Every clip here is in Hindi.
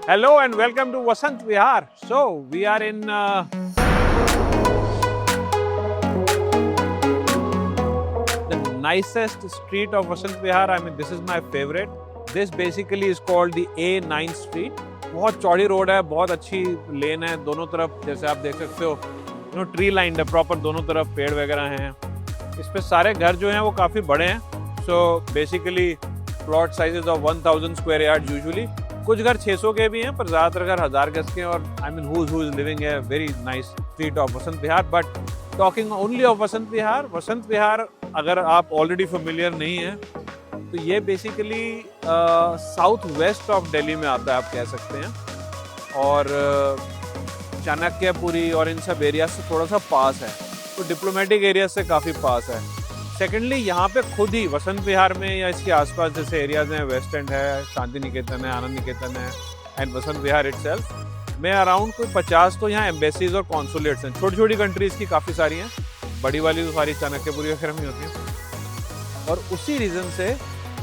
Hello and welcome to Vasant Vihar. So we are in the nicest street of Vasant Vihar. I mean, this is my favorite. This basically is called the A9 Street. बहुत चौड़ी रोड है, बहुत अच्छी लेन है, दोनों तरफ जैसे आप देख सकते हो ट्री लाइन है प्रॉपर, दोनों तरफ पेड़ वगैरह हैं। इस पे सारे घर जो हैं वो काफ़ी बड़े हैं। So basically plot sizes of 1000 square yard usually. कुछ घर 600 के भी हैं पर ज़्यादातर घर 1000 गज के। और I mean who is living है very nice street of Vasant Vihar. But talking only of Vasant Vihar अगर आप ऑलरेडी फेमिलियर नहीं हैं तो ये basically south west of Delhi में आता है, आप कह सकते हैं। और चाणक्यपुरी और इन सब एरिया से थोड़ा सा पास है, तो डिप्लोमेटिक एरिया से काफ़ी पास है। सेकेंडली यहाँ पे खुद ही वसंत विहार में या इसके आसपास जैसे एरियाज हैं, वेस्ट एंड है, शांति निकेतन है, आनंद निकेतन है एंड वसंत विहार इटसेल्फ में अराउंड कोई 50 तो यहाँ एम्बेसीज और कॉन्सुलेट्स हैं। छोटी छोटी कंट्रीज़ की काफ़ी सारी हैं, बड़ी वाली तो सारी चाणक्यपुरी वगैरह में होती हैं। और उसी रीज़न से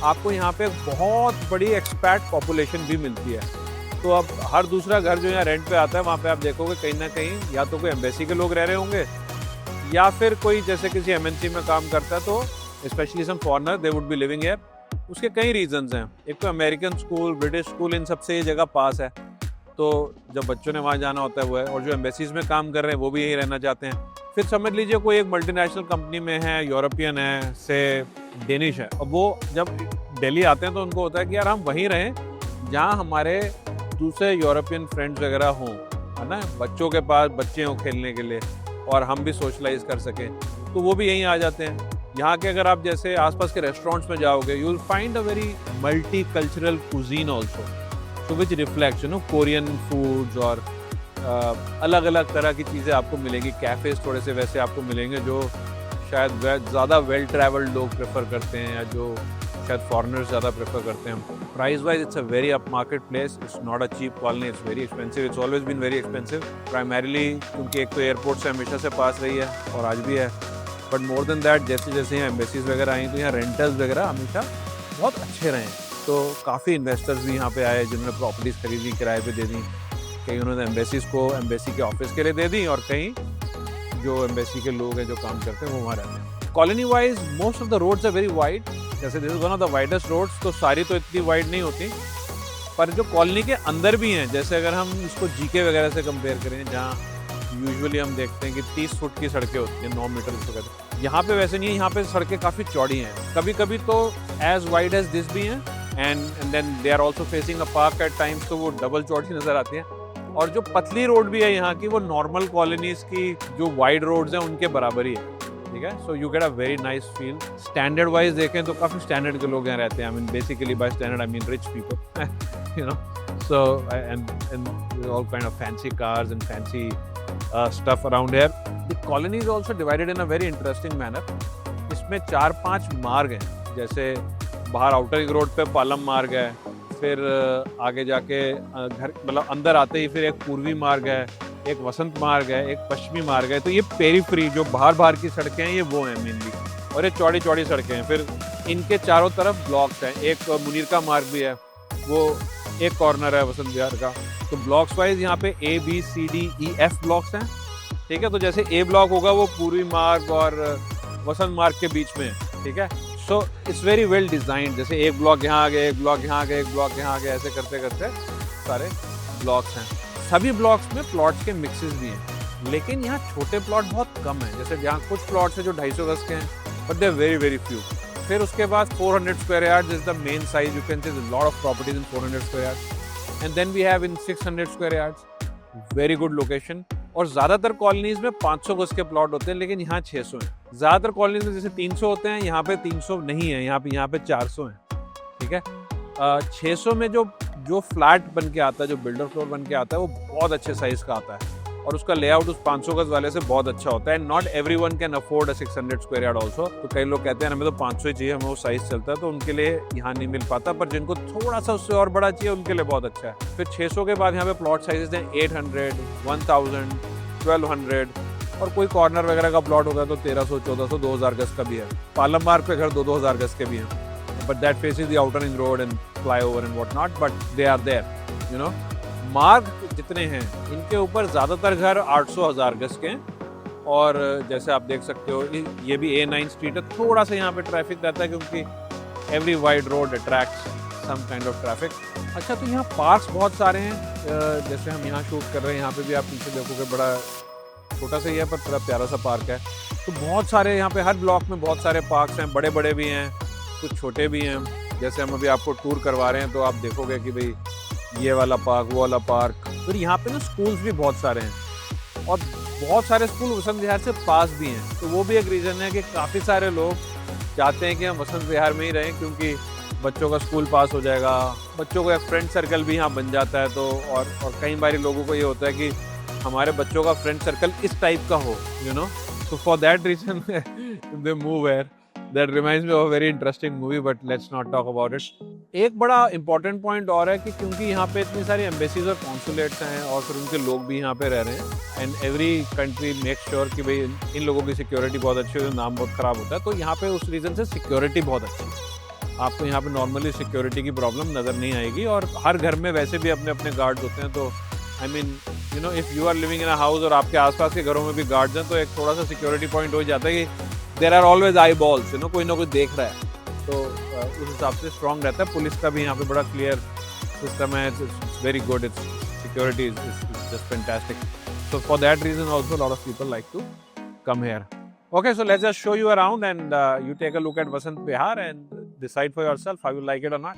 आपको यहाँ पे बहुत बड़ी एक्सपैट पॉपुलेशन भी मिलती है। तो अब हर दूसरा घर जो यहाँ रेंट पे आता है वहाँ पे आप देखोगे कहीं ना कहीं या तो कोई एम्बेसी के लोग रह रहे होंगे या फिर कोई जैसे किसी एमएनसी में काम करता है, तो specially some foreigner they would be living here. उसके कई रीजंस हैं। एक तो अमेरिकन स्कूल, ब्रिटिश स्कूल, इन सबसे ये जगह पास है, तो जब बच्चों ने वहाँ जाना होता है वो है। और जो एम्बेसीज में काम कर रहे हैं वो भी यहीं रहना चाहते हैं। फिर समझ लीजिए कोई एक मल्टीनेशनल कंपनी में है, यूरोपियन है, से डेनिश है, अब वो जब दिल्ली आते हैं तो उनको होता है कि यार हम वहीं रहें जहाँ हमारे दूसरे यूरोपियन फ्रेंड्स वगैरह हों, है ना, बच्चों के पास बच्चे हों खेलने के लिए और हम भी सोशलाइज कर सकें, तो वो भी यहीं आ जाते हैं। यहाँ के अगर आप जैसे आसपास के रेस्टोरेंट्स में जाओगे you will find a very multi cultural cuisine also, so which reflects Korean foods और अलग अलग तरह की चीज़ें आपको मिलेंगी। कैफेज थोड़े से वैसे आपको मिलेंगे जो शायद ज़्यादा वेल ट्रैवल्ड लोग प्रेफर करते हैं या जो शायद फॉरेनर्स ज़्यादा प्रेफर करते हैं। Price wise it's a very upmarket place, it's not a cheap colony, it's very expensive, it's always been very expensive. Primarily क्योंकि एक तो एयरपोर्ट से हमेशा से पास रही है और आज भी है, बट मोर देन दैट जैसे जैसे यहाँ एम्बेसीज वगैरह आई तो यहाँ रेंटल्स वगैरह हमेशा बहुत अच्छे रहे। तो काफ़ी इन्वेस्टर्स भी यहाँ पे आए जिन्होंने प्रॉपर्टीज़ खरीदी, किराए पे दे दी। कहीं उन्होंने एम्बेसीज को एम्बेसी के ऑफिस के लिए दे दी और कहीं जो एम्बेसी के लोग हैं जो काम करते हैं वो वहाँ रहते हैं। Colony wise most of the roads are very wide, जैसे this is one of the widest roads, तो सारी तो इतनी वाइड नहीं होती, पर जो कॉलोनी के अंदर भी हैं, जैसे अगर हम इसको जीके वगैरह से कंपेयर करें जहाँ यूजुअली हम देखते हैं कि 30 फुट की सड़कें होती हैं, 9 मीटर की सड़कें, यहाँ पे वैसे नहीं है। यहाँ पे सड़कें काफ़ी चौड़ी हैं, कभी कभी तो एज वाइड एज दिस भी हैं and then they are also facing a park at times, तो वो डबल चौड़ी नज़र आती हैं। और जो पतली रोड भी है यहाँ की वो नॉर्मल कॉलोनीज की जो वाइड रोड्स हैं उनके बराबर ही है, ठीक है। So you get a very nice feel. Standard wise देखें तो काफ़ी स्टैंडर्ड के लोग यहाँ रहते हैं। I mean basically by standard I mean rich people, you know. So and all kind of fancy cars and fancy stuff around here. The colony is also divided in a very interesting manner. इसमें 4-5 मार्ग हैं, जैसे बाहर आउटर रिंग रोड पे पालम मार्ग है, फिर आगे जाके घर मतलब अंदर आते ही फिर एक पूर्वी मार्ग है, एक वसंत मार्ग है, एक पश्चिमी मार्ग है। तो ये पेरीफ्री जो बाहर की सड़कें हैं ये वो हैं मेनली, और ये चौड़ी चौड़ी सड़कें हैं। फिर इनके चारों तरफ ब्लॉक्स हैं, एक मुनीर का मार्ग भी है, वो एक कॉर्नर है वसंत विहार का। तो ब्लॉक्स वाइज यहाँ पे ABCDEF ब्लॉक्स हैं, ठीक है। तो जैसे ए ब्लॉक होगा वो पूर्वी मार्ग और वसंत मार्ग के बीच में है, ठीक है। So it's very well designed, जैसे एक ब्लॉक यहाँ आ गया, एक ब्लॉक यहाँ आ गया, एक ब्लॉक यहाँ आ गया, ऐसे करते करते सारे ब्लॉक्स हैं। सभी ब्लॉक्स में प्लॉट्स के मिक्सेस भी हैं, लेकिन यहाँ छोटे प्लॉट बहुत कम हैं। जैसे यहाँ कुछ प्लॉट्स हैं जो 250 गज के हैं, but they are very very few. फिर उसके बाद 400 square yard is the main size, you can see lot of properties in 400 square yard and then we have in 600 square yards, very good location. और ज़्यादातर कॉलोनीज में 500 गज के प्लॉट होते हैं, लेकिन यहाँ 600 हैं। ज़्यादातर कॉलोनीज में जैसे 300 होते हैं, यहाँ पे 300 नहीं है, यहाँ पे 400 हैं, ठीक है। 600 में जो फ्लैट बन के आता है, जो बिल्डर फ्लोर बन के आता है, वो बहुत अच्छे साइज का आता है और उसका लेआउट उस 500 गज वाले से बहुत अच्छा होता है। Not everyone can afford a 600 square yard also. तो कई लोग कहते हैं हमें तो 500 ही चाहिए, हमें वो साइज चलता है, तो उनके लिए यहाँ नहीं मिल पाता। पर जिनको थोड़ा सा उससे और बड़ा चाहिए उनके लिए बहुत अच्छा है। फिर 600 के बाद यहाँ पे प्लॉट साइजेस हैं 800, 1000, 1200, और कोई कॉर्नर वगैरह का प्लॉट होगा तो 1300, 1400, 2000 गज का भी है। पालम मार्ग पे घर 2-2000 गज के भी हैं, but that faces the outer ring road and flyover and what not, but they are there, you know. मार्ग जितने हैं इनके ऊपर ज़्यादातर घर 800,000 गज के हैं। और जैसे आप देख सकते हो ये भी A9 स्ट्रीट है, थोड़ा सा यहाँ पे ट्रैफिक रहता है क्योंकि every wide road attracts some kind of traffic. अच्छा, तो यहाँ पार्क्स बहुत सारे हैं, जैसे हम यहाँ शूट कर रहे हैं, यहाँ पे भी आप पीछे देखोगे बड़ा छोटा सा ही है पर बड़ा प्यारा सा पार्क है। तो बहुत सारे यहाँ पे हर ब्लॉक में बहुत सारे पार्क्स हैं, बड़े बड़े भी हैं, कुछ छोटे भी हैं। जैसे हम अभी आपको टूर करवा रहे हैं तो आप देखोगे कि भाई ये वाला पार्क, वो वाला पार्क। फिर यहाँ पे ना स्कूल्स भी बहुत सारे हैं और बहुत सारे स्कूल वसंत विहार से पास भी हैं। तो वो भी एक रीज़न है कि काफ़ी सारे लोग चाहते हैं कि हम वसंत विहार में ही रहें, क्योंकि बच्चों का स्कूल पास हो जाएगा, बच्चों को एक फ्रेंड सर्कल भी यहाँ बन जाता है। तो और कई बार लोगों को ये होता है कि हमारे बच्चों का फ्रेंड सर्कल इस टाइप का हो, you know. So for that reason they move here. That reminds me of a very interesting movie, but let's not talk about it. एक बड़ा important point और है कि क्योंकि यहाँ पे इतनी सारी embassies और consulates हैं और फिर उनके लोग भी यहाँ पे रह रहे हैं, and every country makes sure कि भाई इन लोगों की security बहुत अच्छी हो, नाम बहुत खराब होता है। तो यहाँ पे उस रीज़न से security बहुत अच्छी है। आपको यहाँ पे नॉर्मली सिक्योरिटी की प्रॉब्लम नज़र नहीं आएगी और हर घर में वैसे भी अपने अपने गार्ड्स होते हैं। तो I mean you know, if you are living in a house और आपके आसपास के घरों में भी गार्ड्स हैं तो एक थोड़ा सा सिक्योरिटी पॉइंट हो जाता है कि there are always eyeballs, you know, कोई ना कोई देख रहा है। तो उस हिसाब से स्ट्रॉन्ग रहता है। पुलिस का भी यहाँ पे बड़ा क्लियर सिस्टम है, it's very good, it's security is just fantastic. So for that reason also lot of people like to come here. Okay, so let's just show you around and you take a look at Vasant Vihar and decide for yourself how you like it or not.